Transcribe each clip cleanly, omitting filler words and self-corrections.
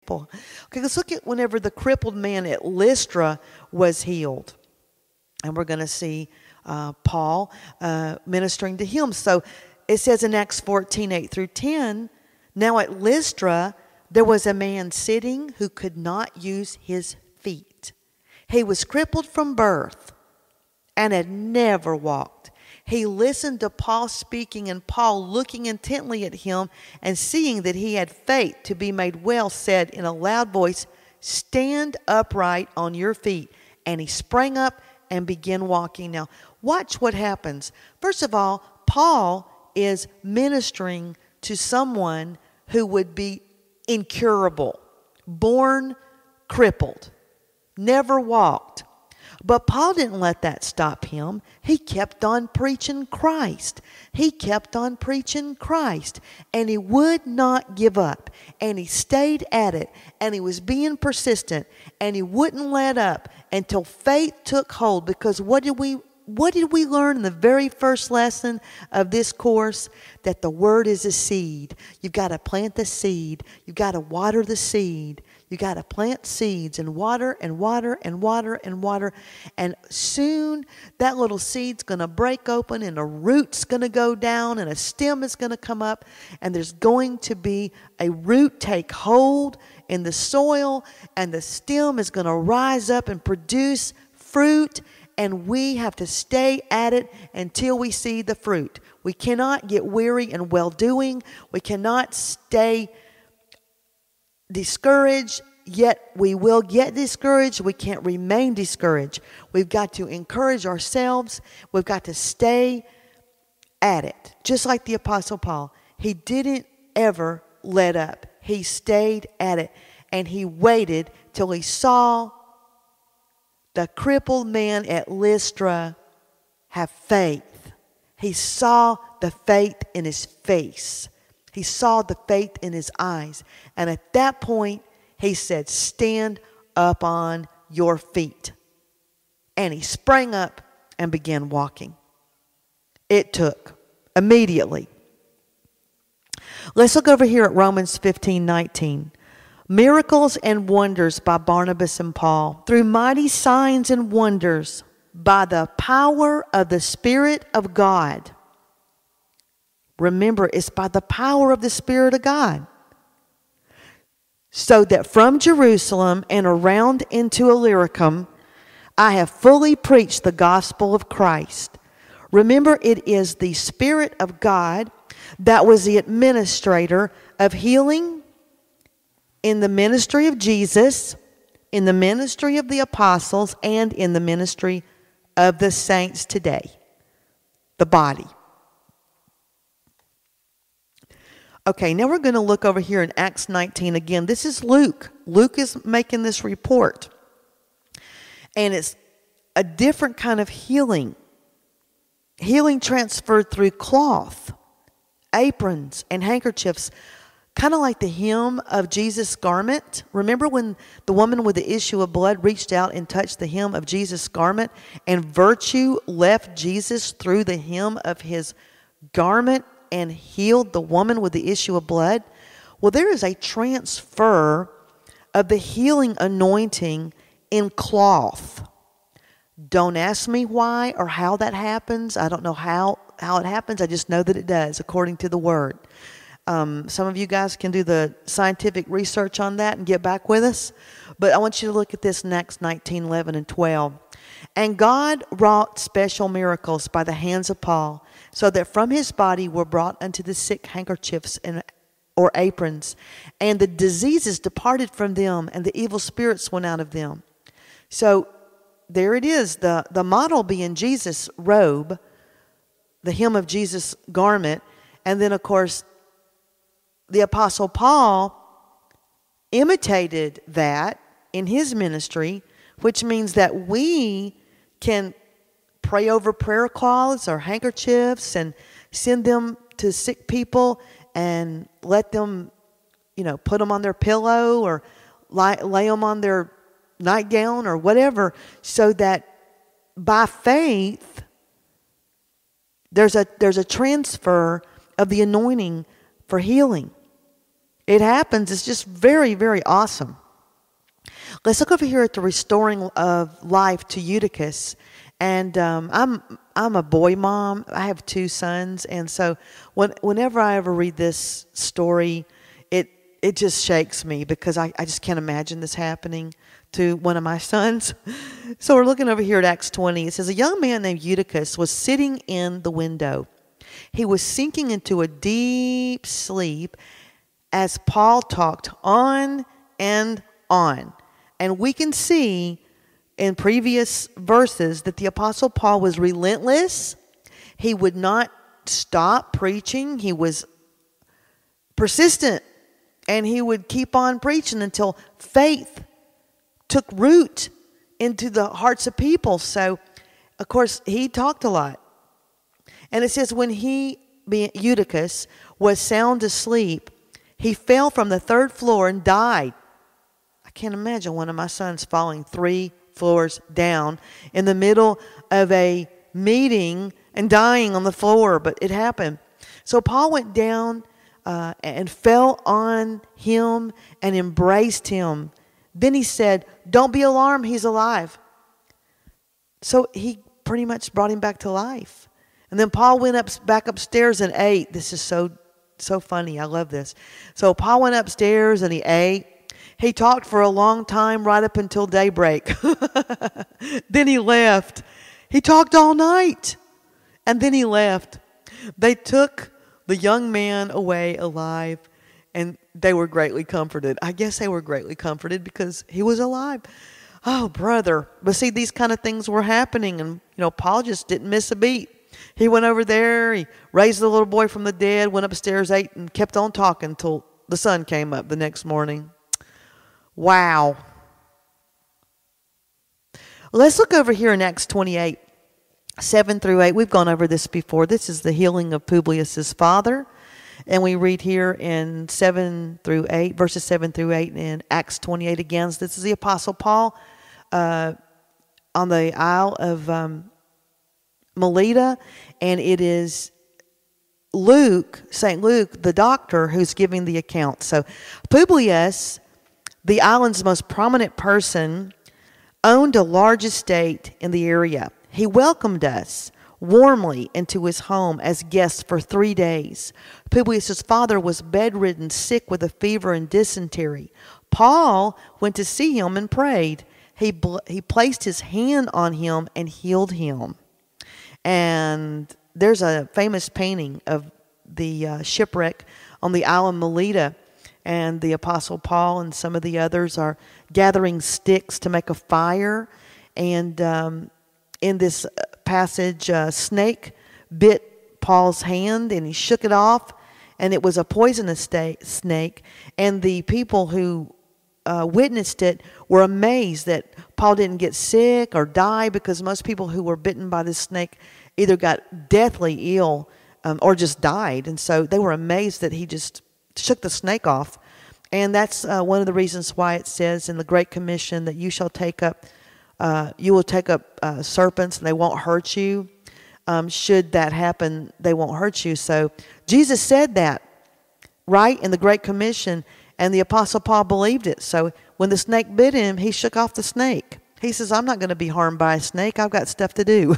Okay, let's look at whenever the crippled man at Lystra was healed. And we're going to see Paul ministering to him. So it says in Acts 14, 8 through 10, now at Lystra there was a man sitting who could not use his feet. He was crippled from birth and had never walked. He listened to Paul speaking, and Paul, looking intently at him and seeing that he had faith to be made well, said in a loud voice, stand upright on your feet. And he sprang up and began walking. Now, watch what happens. First of all, Paul is ministering to someone who would be incurable, born crippled, never walked. But Paul didn't let that stop him. He kept on preaching Christ. He kept on preaching Christ. And he would not give up. And he stayed at it. And he was being persistent. And he wouldn't let up until faith took hold. Because what did we learn in the very first lesson of this course? That the word is a seed. You've got to plant the seed. You've got to water the seed. You got to plant seeds and water and water and water and water. And soon that little seed's going to break open and a root's going to go down and a stem is going to come up. And there's going to be a root take hold in the soil, and the stem is going to rise up and produce fruit. And we have to stay at it until we see the fruit. We cannot get weary in well-doing. We cannot stay discouraged, yet we will get discouraged. We can't remain discouraged. We've got to encourage ourselves. We've got to stay at it. Just like the Apostle Paul. He didn't ever let up. He stayed at it. And he waited till he saw the crippled man at Lystra have faith. He saw the faith in his face. He saw the faith in his eyes. And at that point, he said, stand up on your feet. And he sprang up and began walking. It took immediately. Let's look over here at Romans 15:19. Miracles and wonders by Barnabas and Paul, through mighty signs and wonders, by the power of the Spirit of God. Remember, it's by the power of the Spirit of God. So that from Jerusalem and around into Illyricum, I have fully preached the gospel of Christ. Remember, it is the Spirit of God that was the administrator of healing in the ministry of Jesus, in the ministry of the apostles, and in the ministry of the saints today, the body. Okay, now we're going to look over here in Acts 19 again. This is Luke. Luke is making this report. And it's a different kind of healing. Healing transferred through cloth, aprons, and handkerchiefs. Kind of like the hem of Jesus' garment. Remember when the woman with the issue of blood reached out and touched the hem of Jesus' garment, and virtue left Jesus through the hem of his garment and healed the woman with the issue of blood? Well, there is a transfer of the healing anointing in cloth. Don't ask me why or how that happens. I don't know how it happens. I just know that it does, according to the Word. Some of you guys can do the scientific research on that and get back with us. But I want you to look at this next, 19, 11, and 12. And God wrought special miracles by the hands of Paul, so that from his body were brought unto the sick handkerchiefs or aprons, and the diseases departed from them, and the evil spirits went out of them. So there it is, the model being Jesus' robe, the hem of Jesus' garment, and then, of course, the Apostle Paul imitated that in his ministry, which means that we can pray over prayer cloths or handkerchiefs and send them to sick people and let them, put them on their pillow or lay them on their nightgown or whatever, so that by faith there's a transfer of the anointing for healing. It happens. It's just very, very awesome. Let's look over here at the restoring of life to Eutychus. And I'm a boy mom. I have 2 sons, and so whenever I ever read this story, it just shakes me because I just can't imagine this happening to one of my sons. So we're looking over here at Acts 20. It says, a young man named Eutychus was sitting in the window. He was sinking into a deep sleep as Paul talked on and on. And we can see in previous verses that the Apostle Paul was relentless. He would not stop preaching. He was persistent. And he would keep on preaching until faith took root into the hearts of people. So, of course, he talked a lot. And it says when Eutychus, was sound asleep, he fell from the 3rd floor and died. I can't imagine one of my sons falling 3 floors down in the middle of a meeting and dying on the floor, but it happened. So Paul went down and fell on him and embraced him. Then he said, don't be alarmed, he's alive. So he pretty much brought him back to life. And then Paul went back upstairs and ate. This is so funny. I love this. So Paul went upstairs and he ate. He talked for a long time, right up until daybreak. Then he left. He talked all night. And then he left. They took the young man away alive, and they were greatly comforted. I guess they were greatly comforted because he was alive. Oh, brother. But see, these kind of things were happening, and, Paul just didn't miss a beat. He went over there, he raised the little boy from the dead, went upstairs, ate, and kept on talking until the sun came up the next morning. Wow. Let's look over here in Acts 28, 7 through 8. We've gone over this before. This is the healing of Publius's father. And we read here in 7 through 8, verses 7 through 8 in Acts 28 again. So this is the Apostle Paul on the Isle of Melita. And it is Luke, St. Luke, the doctor, who's giving the account. So Publius, the island's most prominent person, owned a large estate in the area. He welcomed us warmly into his home as guests for 3 days. Publius's father was bedridden, sick with a fever and dysentery. Paul went to see him and prayed. He placed his hand on him and healed him. And there's a famous painting of the shipwreck on the Isle of Melita. And the Apostle Paul and some of the others are gathering sticks to make a fire. And in this passage, a snake bit Paul's hand and he shook it off. And it was a poisonous snake. And the people who witnessed it were amazed that Paul didn't get sick or die, because most people who were bitten by this snake either got deathly ill or just died. And so they were amazed that he just shook the snake off. And that's one of the reasons why it says in the Great Commission that you will take up serpents and they won't hurt you. Should that happen, they won't hurt you. So Jesus said that, right, in the Great Commission, and the Apostle Paul believed it. So when the snake bit him, he shook off the snake. He says, I'm not going to be harmed by a snake. I've got stuff to do.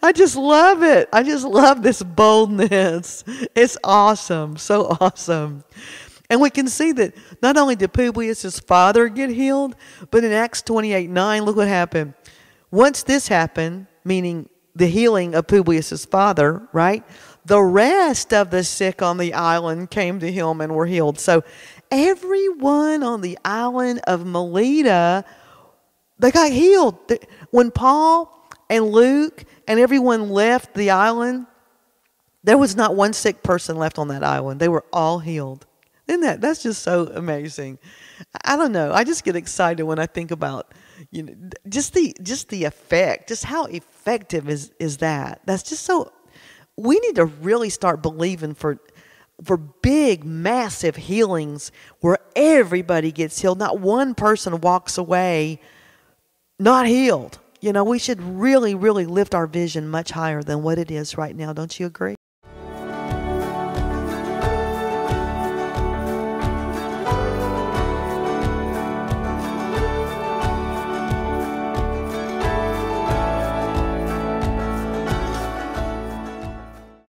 I just love it. I just love this boldness. It's awesome. So awesome. And we can see that not only did Publius' father get healed, but in Acts 28:9, look what happened. Once this happened, meaning the healing of Publius' father, right? The rest of the sick on the island came to him and were healed. So everyone on the island of Melita, they got healed. When Paul and Luke and everyone left the island, there was not one sick person left on that island. They were all healed. Isn't that's just so amazing? I don't know. I just get excited when I think about, just the effect, just how effective is that? That's just so. We need to really start believing for big, massive healings where everybody gets healed. Not one person walks away not healed. We should really, really lift our vision much higher than what it is right now. Don't you agree?